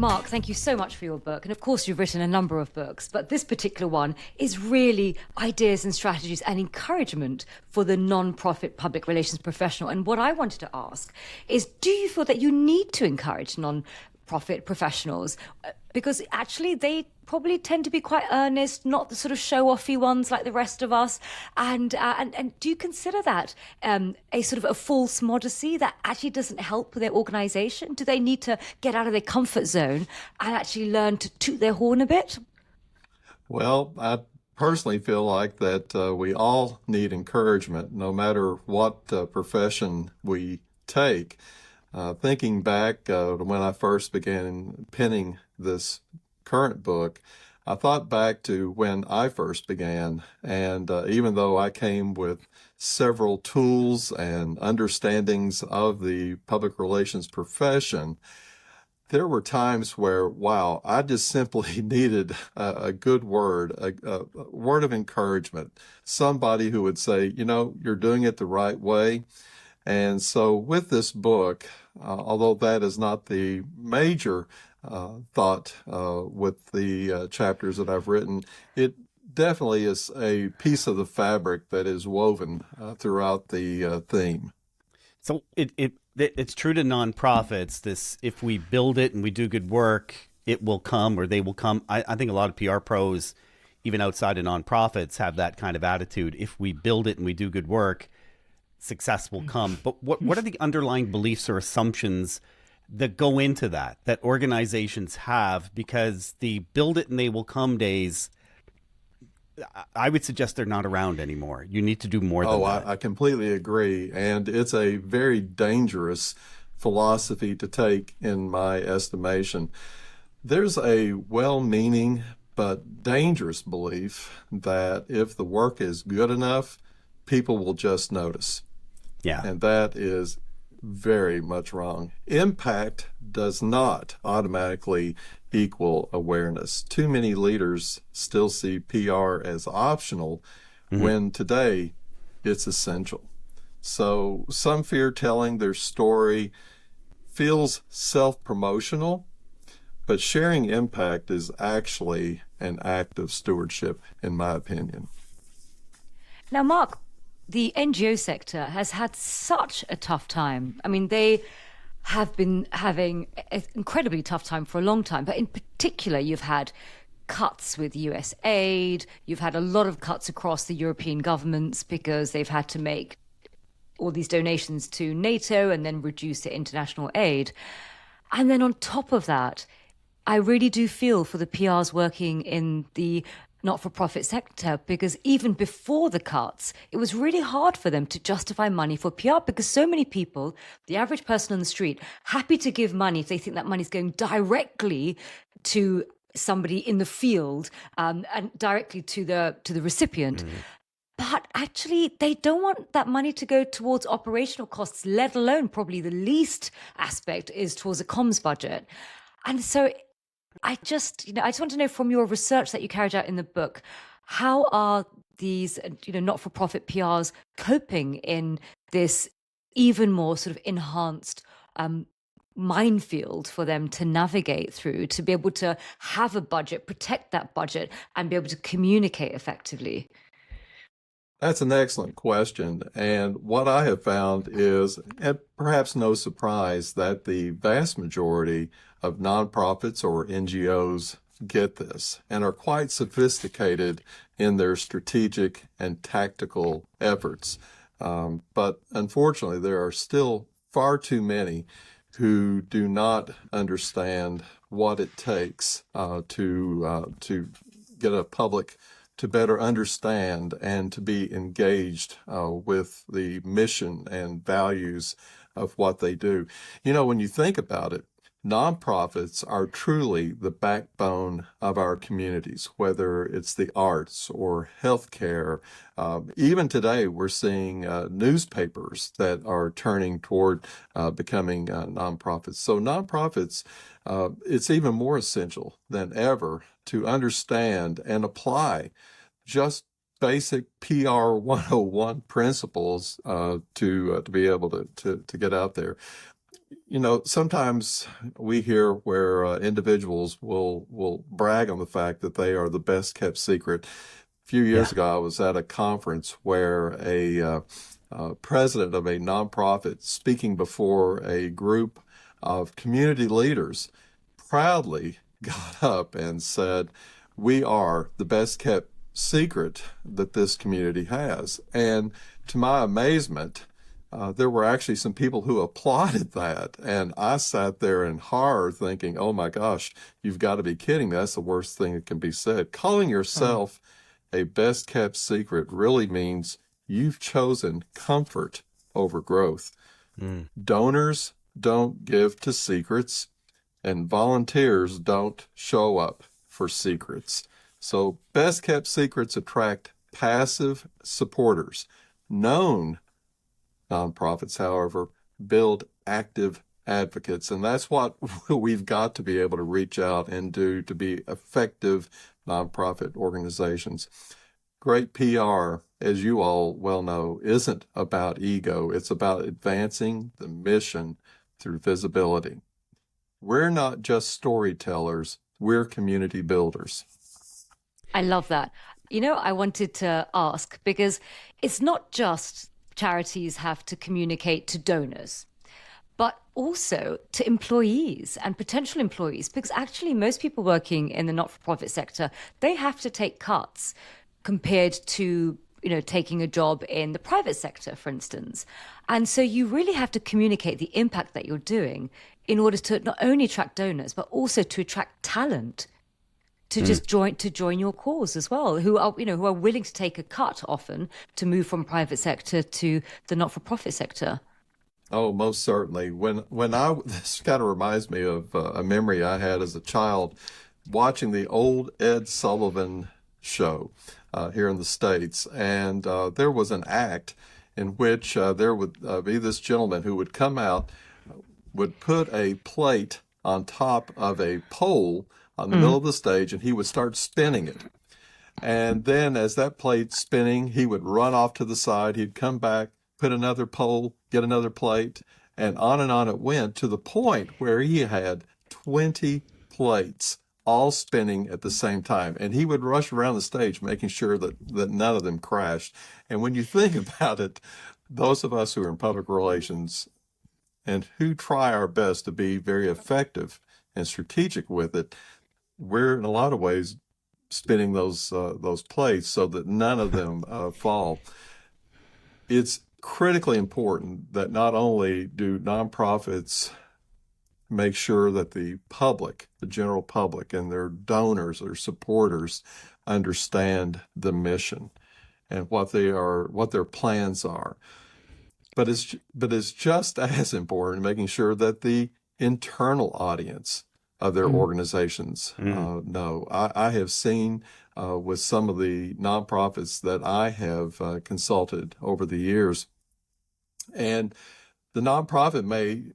Mark, thank you so much for your book. And of course, you've written a number of books, but this particular one is really ideas and strategies and encouragement for the non-profit public relations professional. And what I wanted to ask is, do you feel that you need to encourage non-profit professionals? Because actually, they probably tend to be quite earnest, not the sort of show-offy ones like the rest of us. And do you consider that a sort of a false modesty that actually doesn't help their organisation? Do they need to get out of their comfort zone and actually learn to toot their horn a bit? Well, I personally feel like that we all need encouragement, no matter what profession we take. Thinking back to when I first began penning this current book, I thought back to when I first began, and even though I came with several tools and understandings of the public relations profession, there were times where, wow, I just simply needed a good word, a word of encouragement, somebody who would say, you're doing it the right way. And so with this book, although that is not the major thought with the chapters that I've written, it definitely is a piece of the fabric that is woven throughout the theme. So it's true to nonprofits. This, if we build it and we do good work, it will come, or they will come. I think a lot of PR pros, even outside of nonprofits, have that kind of attitude. If we build it and we do good work, success will come. But what are the underlying beliefs or assumptions that go into that organizations have? Because the build it and they will come days, I would suggest they're not around anymore. You need to do more than that. I completely agree. And it's a very dangerous philosophy to take, in my estimation. There's a well-meaning but dangerous belief that if the work is good enough, people will just notice. Yeah. And that is very much wrong. Impact does not automatically equal awareness. Too many leaders still see PR as optional when today it's essential. So some fear telling their story feels self-promotional, but sharing impact is actually an act of stewardship, in my opinion. Now, Mark, the NGO sector has had such a tough time. I mean, they have been having an incredibly tough time for a long time. But in particular, you've had cuts with US aid. You've had a lot of cuts across the European governments because they've had to make all these donations to NATO and then reduce their international aid. And then on top of that, I really do feel for the PRs working in the not-for-profit sector, because even before the cuts, it was really hard for them to justify money for PR, because so many people, the average person on the street, happy to give money if they think that money is going directly to somebody in the field and directly to the recipient. But actually, they don't want that money to go towards operational costs, let alone probably the least aspect is towards a comms budget. And so I just want to know, from your research that you carried out in the book, how are these, not-for-profit PRs coping in this even more sort of enhanced minefield for them to navigate through, to be able to have a budget, protect that budget, and be able to communicate effectively? That's an excellent question. And what I have found is, and perhaps no surprise, that the vast majority of nonprofits or NGOs get this and are quite sophisticated in their strategic and tactical efforts. But unfortunately, there are still far too many who do not understand what it takes to get a public to better understand and to be engaged with the mission and values of what they do. When you think about it, nonprofits are truly the backbone of our communities, whether it's the arts or healthcare. Even today, we're seeing newspapers that are turning toward becoming nonprofits. So nonprofits, it's even more essential than ever to understand and apply just basic PR 101 principles to be able to get out there. Sometimes we hear where individuals will brag on the fact that they are the best kept secret. A few Yeah. years ago, I was at a conference where a president of a nonprofit speaking before a group of community leaders proudly got up and said, "We are the best kept secret that this community has." And to my amazement, there were actually some people who applauded that. And I sat there in horror thinking, oh my gosh, you've got to be kidding me. That's the worst thing that can be said. Calling yourself a best kept secret really means you've chosen comfort over growth. Mm. Donors don't give to secrets, and volunteers don't show up for secrets. So, best kept secrets attract passive supporters. Known nonprofits, however, build active advocates. And that's what we've got to be able to reach out and do to be effective nonprofit organizations. Great PR, as you all well know, isn't about ego. It's about advancing the mission through visibility. We're not just storytellers, we're community builders. I love that. I wanted to ask because it's not just charities have to communicate to donors, but also to employees and potential employees, because actually most people working in the not-for-profit sector, they have to take cuts compared to taking a job in the private sector, for instance. And so you really have to communicate the impact that you're doing in order to not only attract donors, but also to attract talent to just join your cause as well, who are willing to take a cut often to move from private sector to the not-for-profit sector. Oh, most certainly. This kind of reminds me of a memory I had as a child watching the old Ed Sullivan show here in the States. And there was an act in which there would be this gentleman who would come out, would put a plate on top of a pole on the middle of the stage, and he would start spinning it. And then as that plate's spinning, he would run off to the side. He'd come back, put another pole, get another plate, and on it went to the point where he had 20 plates all spinning at the same time. And he would rush around the stage making sure that none of them crashed. And when you think about it, those of us who are in public relations and who try our best to be very effective and strategic with it, we're in a lot of ways spinning those plates so that none of them fall. It's critically important that not only do nonprofits make sure that the public, the general public, and their donors or supporters understand the mission and what their plans are, but it's just as important making sure that the internal audience of their organizations know. I have seen with some of the nonprofits that I have consulted over the years, and the nonprofit may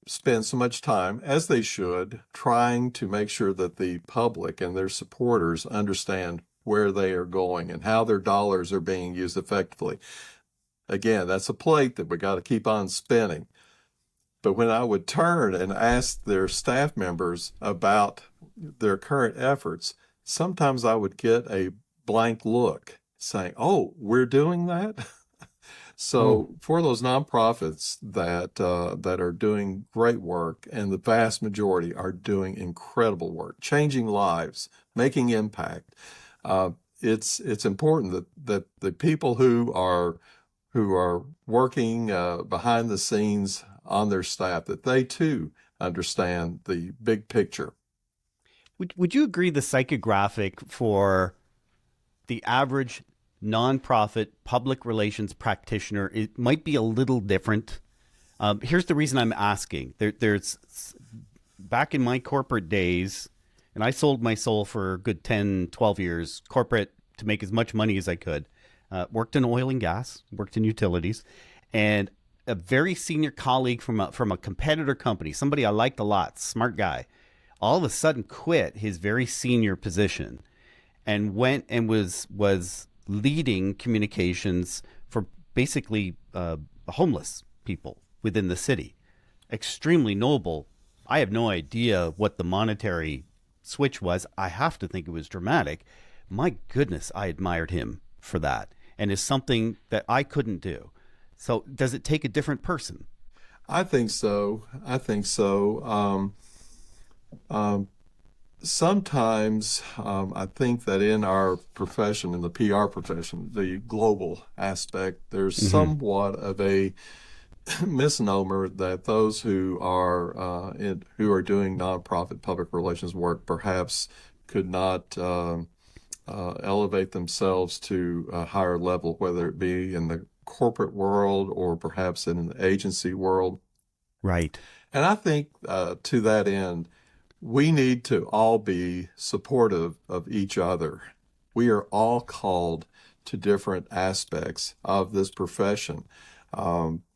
spend so much time, as they should, trying to make sure that the public and their supporters understand where they are going and how their dollars are being used effectively. Again, that's a plate that we got to keep on spinning. But when I would turn and ask their staff members about their current efforts, sometimes I would get a blank look saying, oh, we're doing that? So for those nonprofits that are doing great work, and the vast majority are doing incredible work, changing lives, making impact, it's important that the people who are working behind the scenes on their staff, that they too understand the big picture. Would you agree the psychographic for the average nonprofit public relations practitioner, it might be a little different? Here's the reason I'm asking. There's back in my corporate days, and I sold my soul for a good 10, 12 years, corporate, to make as much money as I could. Worked in oil and gas, worked in utilities, and a very senior colleague from a competitor company, somebody I liked a lot, smart guy, all of a sudden quit his very senior position and went and was leading communications for basically homeless people within the city. extremely noble. I have no idea what the monetary switch was. I have to think it was dramatic. My goodness, I admired him for that, and it's something that I couldn't do. So does it take a different person? I think so. I think so. Sometimes I think that in our profession, in the PR profession, the global aspect, there's somewhat of a misnomer that those who are who are doing nonprofit public relations work perhaps could not elevate themselves to a higher level, whether it be in the corporate world or perhaps in an agency world. Right. And I think to that end, we need to all be supportive of each other. We are all called to different aspects of this profession,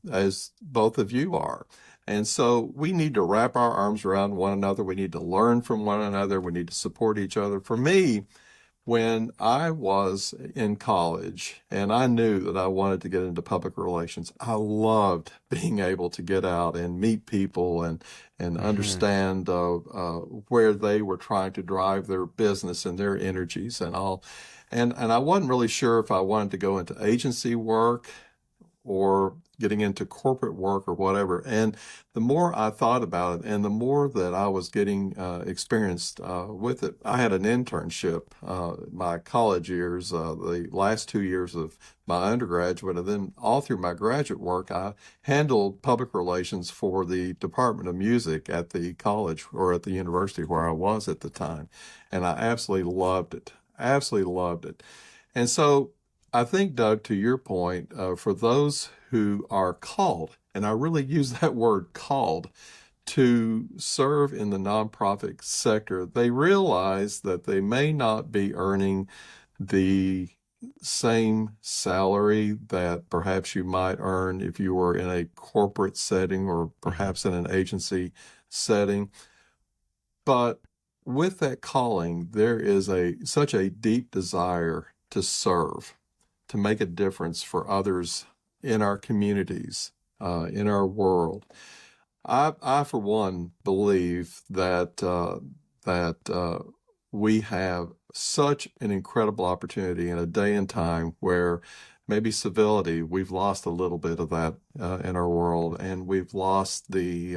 as both of you are. And so we need to wrap our arms around one another. We need to learn from one another. We need to support each other. For me, when I was in college and I knew that I wanted to get into public relations, I loved being able to get out and meet people and understand where they were trying to drive their business and their energies and all. And I wasn't really sure if I wanted to go into agency work or getting into corporate work or whatever. And the more I thought about it and the more that I was getting experienced with it, I had an internship my college years, the last 2 years of my undergraduate, and then all through my graduate work, I handled public relations for the Department of Music at the college or at the university where I was at the time. And I absolutely loved it, absolutely loved it. And so I think, Doug, to your point, for those who are called, and I really use that word called, to serve in the nonprofit sector, they realize that they may not be earning the same salary that perhaps you might earn if you were in a corporate setting or perhaps in an agency setting. But with that calling, there is such a deep desire to serve, to make a difference for others in our communities, in our world. I for one, believe that we have such an incredible opportunity in a day and time where maybe civility, we've lost a little bit of that in our world, and we've lost we've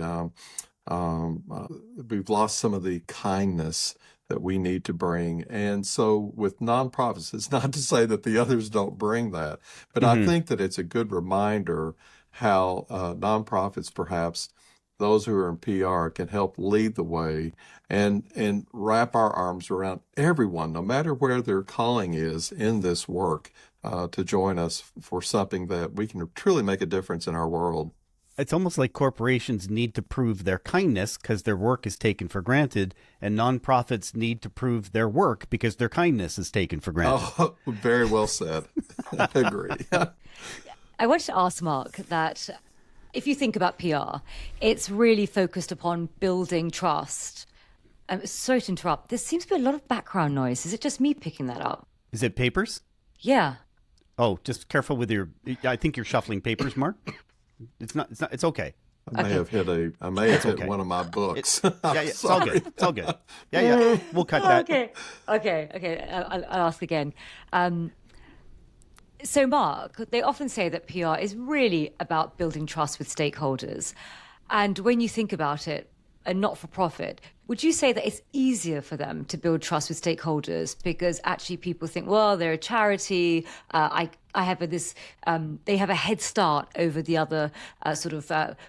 lost some of the kindness that we need to bring. And so with nonprofits, it's not to say that the others don't bring that, but I think that it's a good reminder how nonprofits, perhaps those who are in PR, can help lead the way and wrap our arms around everyone, no matter where their calling is in this work, to join us for something that we can truly make a difference in our world. It's almost like corporations need to prove their kindness because their work is taken for granted, and nonprofits need to prove their work because their kindness is taken for granted. Oh, very well said. I agree. I wanted to ask Mark that if you think about PR, it's really focused upon building trust. Sorry to interrupt. There seems to be a lot of background noise. Is it just me picking that up? Is it papers? Yeah. Oh, just careful with I think you're shuffling papers, Mark. It's not. It's okay. I may have hit one of my books. Yeah, it's all good. It's all good. Yeah. We'll cut that. Okay. I'll ask again. So, Mark, they often say that PR is really about building trust with stakeholders. And when you think about it, a not-for-profit, would you say that it's easier for them to build trust with stakeholders because actually people think, well, they're a charity, they have a head start over the other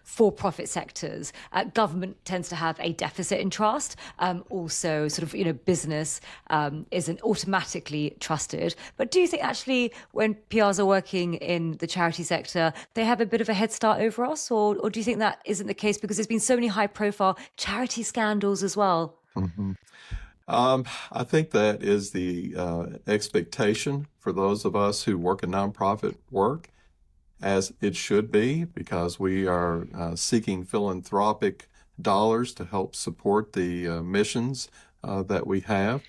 for-profit sectors. Government tends to have a deficit in trust. Also, business isn't automatically trusted. But do you think actually when PRs are working in the charity sector, they have a bit of a head start over us? Or do you think that isn't the case because there's been so many high-profile charity scandals as well? Mm-hmm. I think that is the expectation for those of us who work in nonprofit work, as it should be, because we are seeking philanthropic dollars to help support the missions that we have.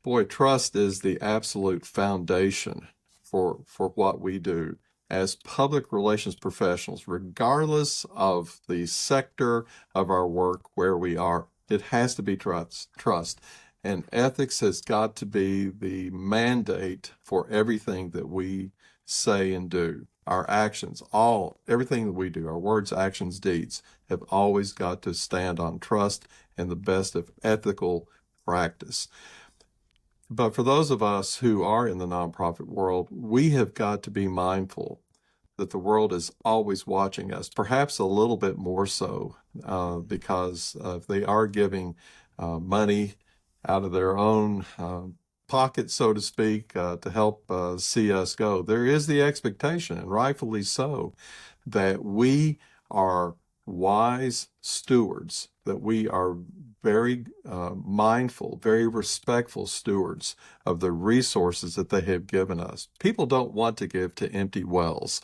Boy, trust is the absolute foundation for what we do. as public relations professionals, regardless of the sector of our work where we are, it has to be trust. And ethics has got to be the mandate for everything that we say and do. Our actions, everything that we do, our words, actions, deeds, have always got to stand on trust and the best of ethical practice. But for those of us who are in the nonprofit world, we have got to be mindful that the world is always watching us, perhaps a little bit more so, because they are giving money out of their own pocket, so to speak, to help see us go. There is the expectation, and rightfully so, that we are wise stewards, that we are very mindful, very respectful stewards of the resources that they have given us. People don't want to give to empty wells.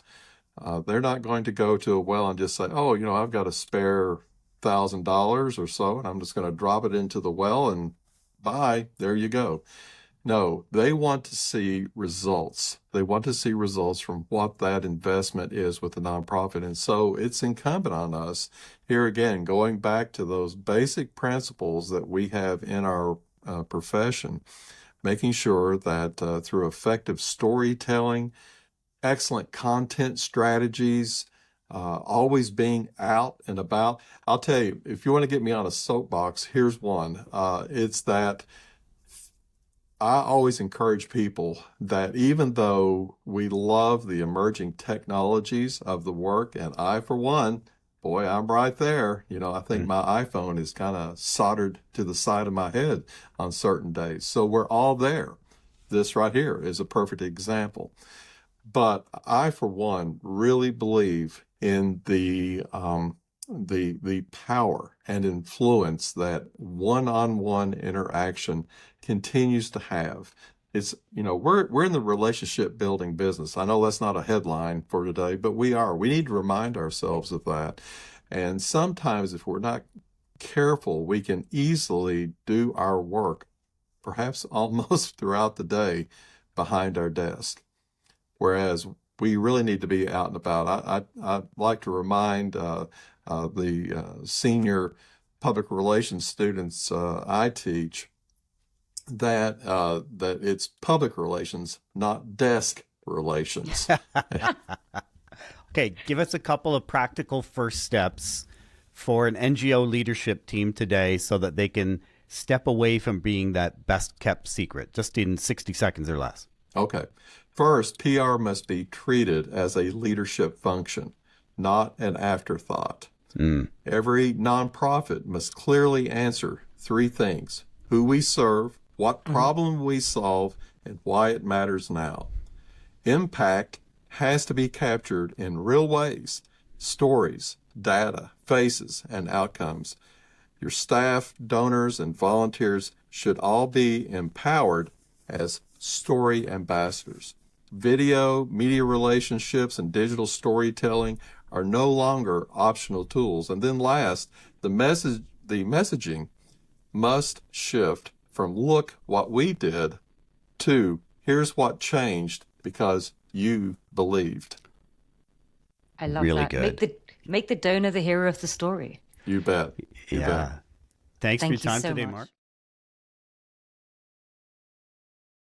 They're not going to go to a well and just say, oh, I've got a spare $1,000 or so, and I'm just going to drop it into the well and bye, there you go. No, they want to see results. They want to see results from what that investment is with the nonprofit. And so it's incumbent on us, here again, going back to those basic principles that we have in our profession, making sure that through effective storytelling, excellent content strategies, always being out and about. I'll tell you, if you want to get me on a soapbox, here's one. It's that I always encourage people that even though we love the emerging technologies of the work, and I, for one, boy, I'm right there. I think my iPhone is kind of soldered to the side of my head on certain days. So we're all there. This right here is a perfect example. But I, for one, really believe in the power and influence that one-on-one interaction continues to have. It's, we're in the relationship building business. I know that's not a headline for today, but we are. We need to remind ourselves of that. And sometimes if we're not careful, we can easily do our work, perhaps almost throughout the day, behind our desk. Whereas we really need to be out and about. I'd like to remind the senior public relations students I teach that it's public relations, not desk relations. Okay, give us a couple of practical first steps for an NGO leadership team today so that they can step away from being that best kept secret, just in 60 seconds or less. Okay. First, PR must be treated as a leadership function, not an afterthought. Every nonprofit must clearly answer three things: who we serve, what problem we solve, and why it matters now. Impact has to be captured in real ways: stories, data, faces, and outcomes. Your staff, donors, and volunteers should all be empowered as story ambassadors. Video, media relationships, and digital storytelling are no longer optional tools. And then last, the messaging must shift from "look what we did" to "here's what changed because you believed." I love Really that. good. Make the donor the hero of the story. You bet. You bet. Thanks for Thank your you time so today, much. Mark.